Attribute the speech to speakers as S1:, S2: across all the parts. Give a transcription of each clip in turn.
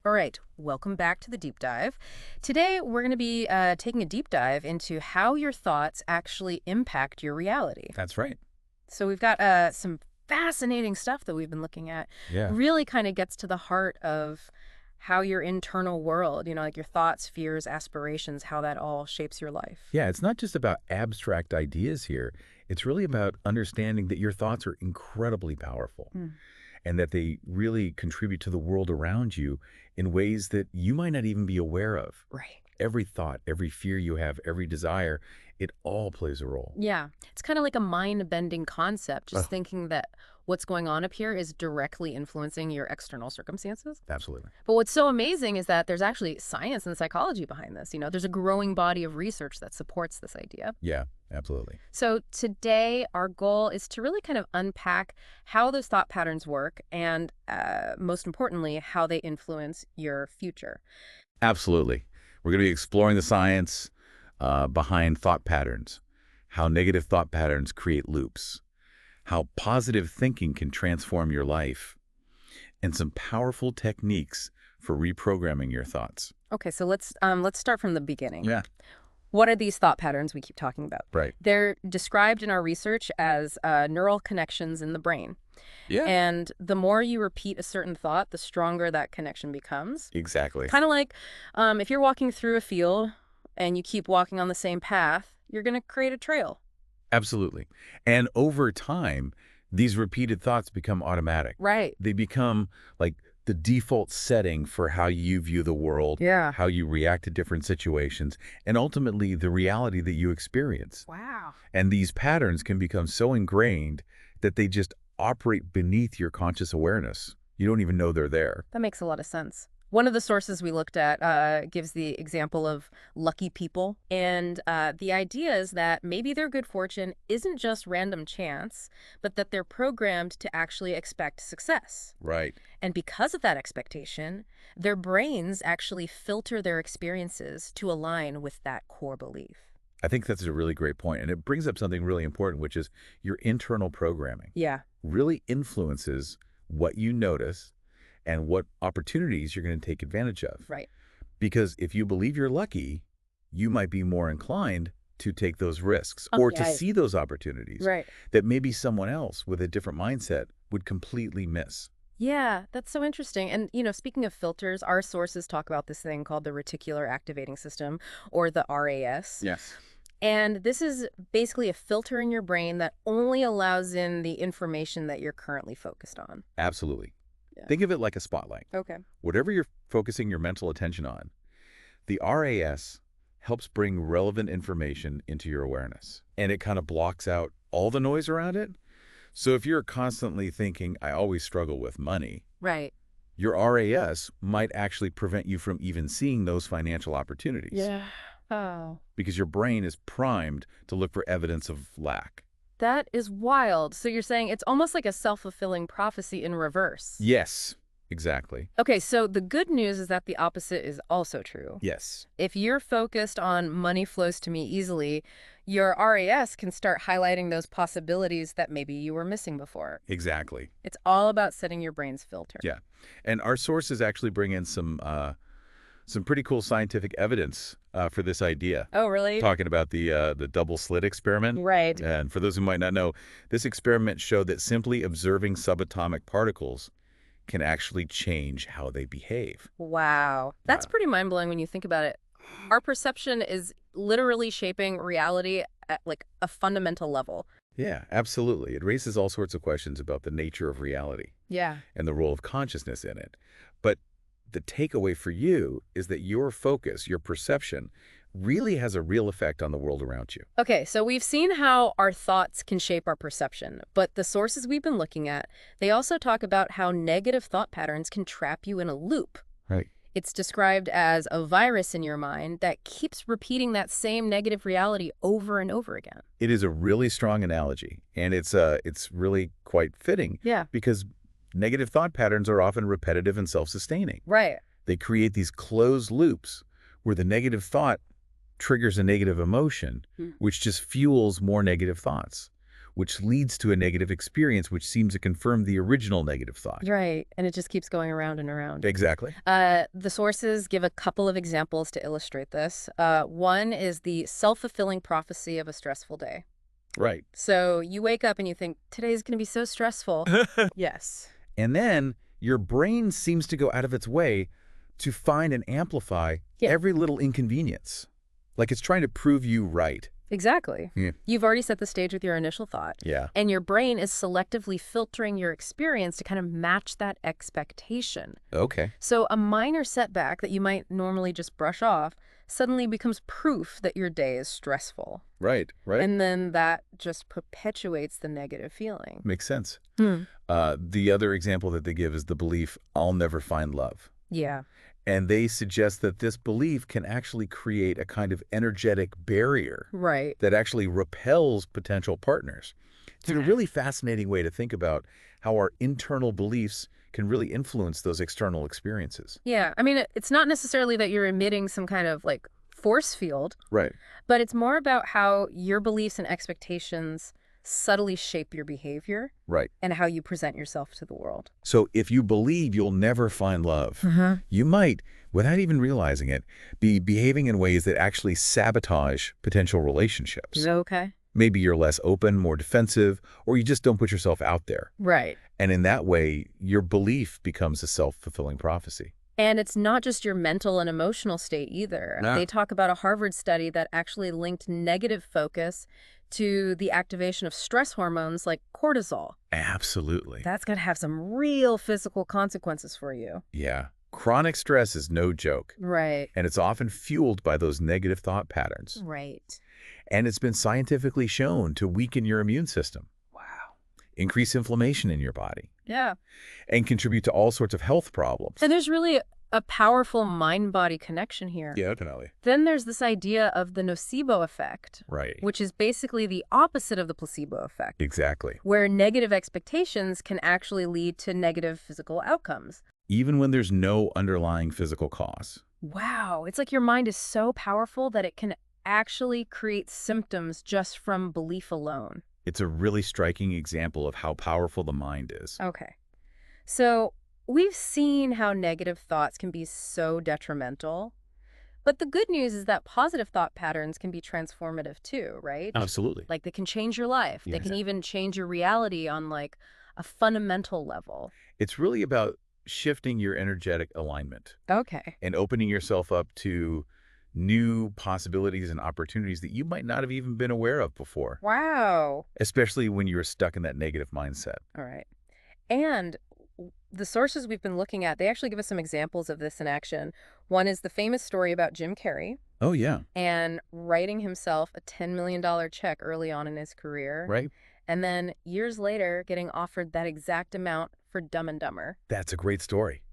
S1: All right, welcome back to the deep dive. Today, we're going to be taking a deep dive into how your thoughts actually impact your reality.
S2: That's right.
S1: So we've got some fascinating stuff that we've been looking at.
S2: Yeah.
S1: Really kind of gets to the heart of how your internal world, like your thoughts, fears, aspirations, how that all shapes your life.
S2: Yeah, it's not just about abstract ideas here. It's really about understanding that your thoughts are incredibly powerful
S1: Hmm.
S2: and that they really contribute to the world around you in ways that you might not even be aware of.
S1: Right.
S2: Every thought, every fear you have, every desire, it all plays a role.
S1: Yeah, it's kind of like a mind-bending concept, just
S2: Oh,
S1: thinking that what's going on up here is directly influencing your external circumstances.
S2: absolutely.
S1: But what's so amazing is that there's actually science and psychology behind this. There's a growing body of research that supports this idea.
S2: Yeah, absolutely.
S1: So today, our goal is to really kind of unpack how those thought patterns work and, most importantly, how they influence your future.
S2: Absolutely. We're going to be exploring the science behind thought patterns, how negative thought patterns create loops, how positive thinking can transform your life, and some powerful techniques for reprogramming your thoughts.
S1: Okay, so let's start from the beginning.
S2: Yeah.
S1: What are these thought patterns we keep talking about?
S2: Right.
S1: They're described in our research as neural connections in the brain.
S2: Yeah.
S1: And the more you repeat a certain thought, the stronger that connection becomes.
S2: Exactly.
S1: Kind of like if you're walking through a field and you keep walking on the same path, you're going to create a trail.
S2: Absolutely. And over time, these repeated thoughts become automatic.
S1: Right.
S2: They become like the default setting for how you view the world,
S1: Yeah.
S2: how you react to different situations, and ultimately the reality that you experience.
S1: Wow.
S2: And these patterns can become so ingrained that they just operate beneath your conscious awareness. You don't even know they're there.
S1: That makes a lot of sense. One of the sources we looked at gives the example of lucky people. And the idea is that maybe their good fortune isn't just random chance, but that they're programmed to actually expect success.
S2: Right.
S1: And because of that expectation, their brains actually filter their experiences to align with that core belief.
S2: I think that's a really great point. And it brings up something really important, which is your internal programming
S1: Yeah.
S2: really influences what you notice and what opportunities you're going to take advantage of.
S1: Right.
S2: Because if you believe you're lucky, you might be more inclined to take those risks
S1: Oh,
S2: or to
S1: yeah.
S2: see those opportunities
S1: Right.
S2: that maybe someone else with a different mindset would completely miss.
S1: Yeah, that's so interesting. And, speaking of filters, our sources talk about this thing called the reticular activating system, or the RAS.
S2: Yes.
S1: And this is basically a filter in your brain that only allows in the information that you're currently focused on.
S2: Absolutely.
S1: Yeah.
S2: Think of it like a spotlight.
S1: Okay.
S2: Whatever you're focusing your mental attention on, the RAS helps bring relevant information into your awareness. And it kind of blocks out all the noise around it. So if you're constantly thinking, I always struggle with money,
S1: Right.
S2: your RAS might actually prevent you from even seeing those financial opportunities.
S1: Yeah. Oh.
S2: Because your brain is primed to look for evidence of lack.
S1: That is wild. So you're saying it's almost like a self-fulfilling prophecy in reverse.
S2: Yes, exactly.
S1: Okay, so the good news is that the opposite is also true.
S2: Yes,
S1: If you're focused on money flows to me easily, your RAS can start highlighting those possibilities that maybe you were missing before.
S2: exactly.
S1: It's all about setting your brain's filter.
S2: Yeah. And our sources actually bring in some pretty cool scientific evidence for this idea.
S1: Oh, really?
S2: Talking about the double slit experiment.
S1: Right.
S2: And for those who might not know, this experiment showed that simply observing subatomic particles can actually change how they behave.
S1: Wow. That's
S2: Wow.
S1: pretty mind-blowing when you think about it. Our perception is literally shaping reality at like a fundamental level.
S2: Yeah, absolutely. It raises all sorts of questions about the nature of reality
S1: Yeah.
S2: and the role of consciousness in it. But the takeaway for you is that your focus, your perception, really has a real effect on the world around you.
S1: Okay, so we've seen how our thoughts can shape our perception, but the sources we've been looking at, they also talk about how negative thought patterns can trap you in a loop.
S2: Right.
S1: It's described as a virus in your mind that keeps repeating that same negative reality over and over again.
S2: It is a really strong analogy, and it's really quite fitting
S1: Yeah.
S2: because negative thought patterns are often repetitive and self-sustaining.
S1: Right.
S2: They create these closed loops where the negative thought triggers a negative emotion,
S1: Hmm.
S2: which just fuels more negative thoughts, which leads to a negative experience, which seems to confirm the original negative thought.
S1: Right. And it just keeps going around and around.
S2: Exactly.
S1: The sources give a couple of examples to illustrate this. One is the self-fulfilling prophecy of a stressful day.
S2: Right.
S1: So you wake up and you think, today's going to be so stressful. Yes.
S2: And then your brain seems to go out of its way to find and amplify every little inconvenience. Like it's trying to prove you right.
S1: Exactly.
S2: Yeah.
S1: You've already set the stage with your initial thought.
S2: Yeah.
S1: And your brain is selectively filtering your experience to kind of match that expectation.
S2: Okay.
S1: So a minor setback that you might normally just brush off suddenly becomes proof that your day is stressful.
S2: Right. Right.
S1: And then that just perpetuates the negative feeling.
S2: Makes sense.
S1: Hmm.
S2: The other example that they give is the belief, I'll never find love.
S1: Yeah.
S2: And they suggest that this belief can actually create a kind of energetic barrier
S1: Right.
S2: that actually repels potential partners. It's a really fascinating way to think about how our internal beliefs can really influence those external experiences.
S1: Yeah. I mean, it's not necessarily that you're emitting some kind of like force field,
S2: Right.
S1: but it's more about how your beliefs and expectations subtly shape your behavior
S2: Right.
S1: and how you present yourself to the world.
S2: So if you believe you'll never find love, you might, without even realizing it, be behaving in ways that actually sabotage potential relationships.
S1: Okay.
S2: Maybe you're less open, more defensive, or you just don't put yourself out there.
S1: Right.
S2: And in that way, your belief becomes a self-fulfilling prophecy.
S1: And it's not just your mental and emotional state either.
S2: No.
S1: They talk about a Harvard study that actually linked negative focus to the activation of stress hormones like cortisol.
S2: Absolutely.
S1: That's going to have some real physical consequences for you.
S2: Yeah. Chronic stress is no joke.
S1: Right.
S2: And it's often fueled by those negative thought patterns.
S1: Right.
S2: And it's been scientifically shown to weaken your immune system. Wow. Increase inflammation in your body.
S1: Yeah.
S2: And contribute to all sorts of health problems.
S1: And there's really a powerful mind-body connection here.
S2: Yeah, definitely.
S1: Then there's this idea of the nocebo effect,
S2: Right.
S1: which is basically the opposite of the placebo effect,
S2: Exactly.
S1: where negative expectations can actually lead to negative physical outcomes.
S2: Even when there's no underlying physical cause.
S1: Wow. It's like your mind is so powerful that it can actually create symptoms just from belief alone.
S2: It's a really striking example of how powerful the mind is.
S1: Okay. So we've seen how negative thoughts can be so detrimental. But the good news is that positive thought patterns can be transformative too, right?
S2: Absolutely.
S1: Like they can change your life. They can even change your reality on like a fundamental level.
S2: It's really about shifting your energetic alignment
S1: Okay.
S2: and opening yourself up to new possibilities and opportunities that you might not have even been aware of before,
S1: Wow.
S2: especially when you're stuck in that negative mindset.
S1: All right. And the sources we've been looking at, they actually give us some examples of this in action. One is the famous story about Jim Carrey
S2: Oh, yeah.
S1: and writing himself a $10 million check early on in his career.
S2: Right?
S1: And then years later, getting offered that exact amount for Dumb and Dumber.
S2: That's a great story.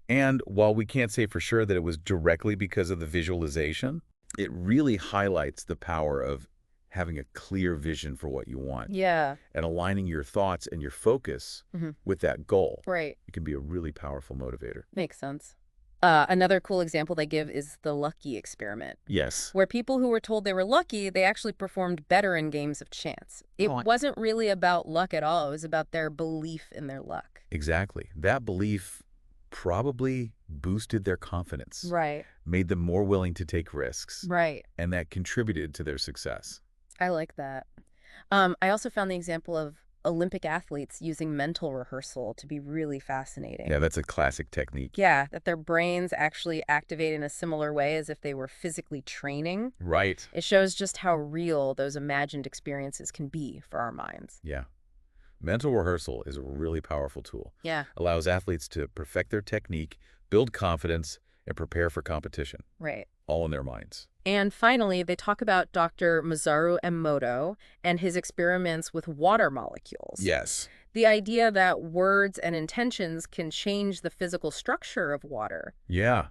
S2: And while we can't say for sure that it was directly because of the visualization, it really highlights the power of having a clear vision for what you want
S1: Yeah.
S2: and aligning your thoughts and your focus with that goal.
S1: Right.
S2: It can be a really powerful motivator.
S1: Makes sense. Another cool example they give is the lucky experiment,
S2: Yes.
S1: where people who were told they were lucky, they actually performed better in games of chance. It wasn't really about luck at all. It was about their belief in their luck.
S2: Exactly. That belief probably boosted their confidence,
S1: Right.
S2: made them more willing to take risks,
S1: Right.
S2: and that contributed to their success.
S1: I like that. I also found the example of Olympic athletes using mental rehearsal to be really fascinating.
S2: Yeah, that's a classic technique.
S1: Yeah, that their brains actually activate in a similar way as if they were physically training.
S2: Right.
S1: It shows just how real those imagined experiences can be for our minds.
S2: Yeah. Mental rehearsal is a really powerful tool.
S1: Yeah.
S2: Allows athletes to perfect their technique, build confidence, and prepare for competition,
S1: Right.
S2: all in their minds.
S1: And finally, they talk about Dr. Masaru Emoto and his experiments with water molecules.
S2: Yes.
S1: The idea that words and intentions can change the physical structure of water.
S2: Yeah.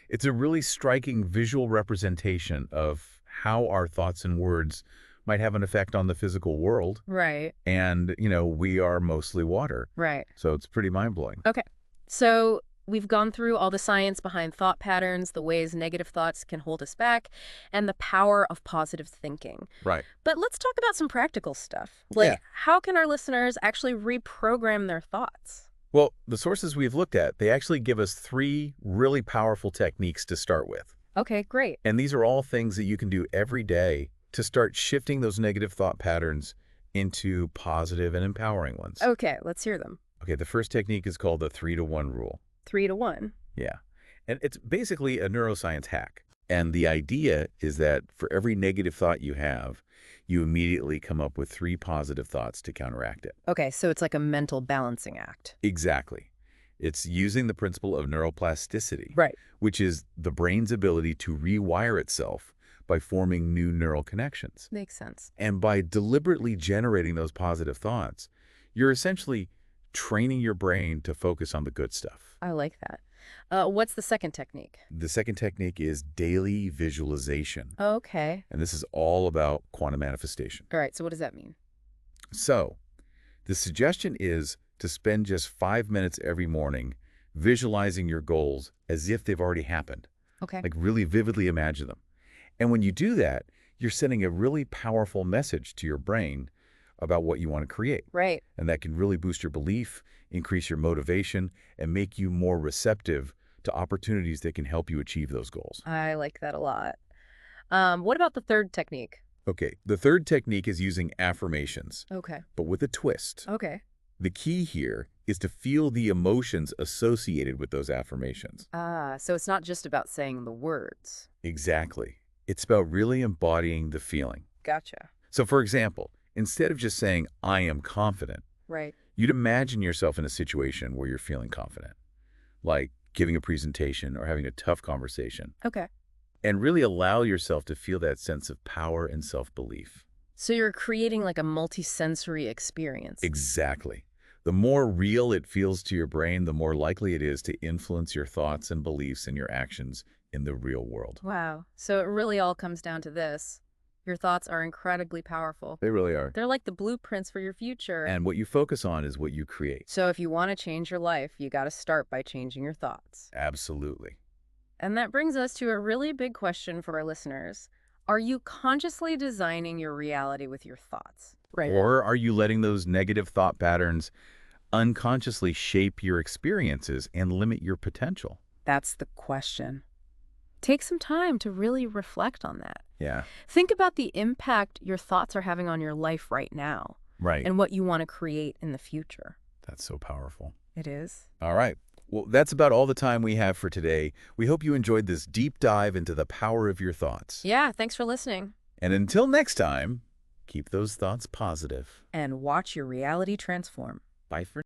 S2: It's a really striking visual representation of how our thoughts and words might have an effect on the physical world.
S1: Right.
S2: And, we are mostly water.
S1: Right.
S2: So it's pretty mind-blowing.
S1: Okay. So We've gone through all the science behind thought patterns, the ways negative thoughts can hold us back, and the power of positive thinking.
S2: Right.
S1: But let's talk about some practical stuff.
S2: Yeah.
S1: Like, how can our listeners actually reprogram their thoughts?
S2: Well, the sources we've looked at, they actually give us 3 really powerful techniques to start with.
S1: Okay, great.
S2: And these are all things that you can do every day to start shifting those negative thought patterns into positive and empowering ones.
S1: Okay, let's hear them.
S2: Okay, the first technique is called the 3-to-1 rule.
S1: 3 to 1.
S2: Yeah. And it's basically a neuroscience hack. And the idea is that for every negative thought you have, you immediately come up with 3 positive thoughts to counteract it.
S1: Okay, so it's like a mental balancing act.
S2: Exactly. It's using the principle of neuroplasticity,
S1: Right.
S2: which is the brain's ability to rewire itself by forming new neural connections.
S1: Makes sense.
S2: And by deliberately generating those positive thoughts, you're essentially training your brain to focus on the good stuff.
S1: I like that. What's the second technique?
S2: The second technique is daily visualization.
S1: Okay.
S2: And this is all about quantum manifestation.
S1: All right, so what does that mean?
S2: So, the suggestion is to spend just 5 minutes every morning visualizing your goals as if they've already happened.
S1: Okay.
S2: Like really vividly imagine them. And when you do that, you're sending a really powerful message to your brain about what you want to create.
S1: Right.
S2: And that can really boost your belief, increase your motivation, and make you more receptive to opportunities that can help you achieve those goals.
S1: I like that a lot. What about the third technique?
S2: Okay, the third technique is using affirmations,
S1: Okay.
S2: but with a twist.
S1: Okay.
S2: The key here is to feel the emotions associated with those affirmations.
S1: So it's not just about saying the words.
S2: Exactly. It's about really embodying the feeling.
S1: Gotcha.
S2: So for example, instead of just saying, I am confident,
S1: Right.
S2: you'd imagine yourself in a situation where you're feeling confident, like giving a presentation or having a tough conversation,
S1: Okay.
S2: and really allow yourself to feel that sense of power and self-belief.
S1: So you're creating like a multi-sensory experience.
S2: Exactly. The more real it feels to your brain, the more likely it is to influence your thoughts and beliefs and your actions in the real world.
S1: Wow. So it really all comes down to this. Your thoughts are incredibly powerful.
S2: They really are.
S1: They're like the blueprints for your future.
S2: And what you focus on is what you create.
S1: So if you want to change your life, you got to start by changing your thoughts.
S2: Absolutely.
S1: And that brings us to a really big question for our listeners. Are you consciously designing your reality with your thoughts? Right.
S2: Or are you letting those negative thought patterns unconsciously shape your experiences and limit your potential?
S1: That's the question. Take some time to really reflect on that.
S2: Yeah,
S1: Think about the impact your thoughts are having on your life right now
S2: right.
S1: and what you want to create in the future.
S2: That's so powerful.
S1: It is.
S2: All right. Well, that's about all the time we have for today. We hope you enjoyed this deep dive into the power of your thoughts.
S1: Yeah, thanks for listening.
S2: And until next time, keep those thoughts positive.
S1: And watch your reality transform.
S2: Bye for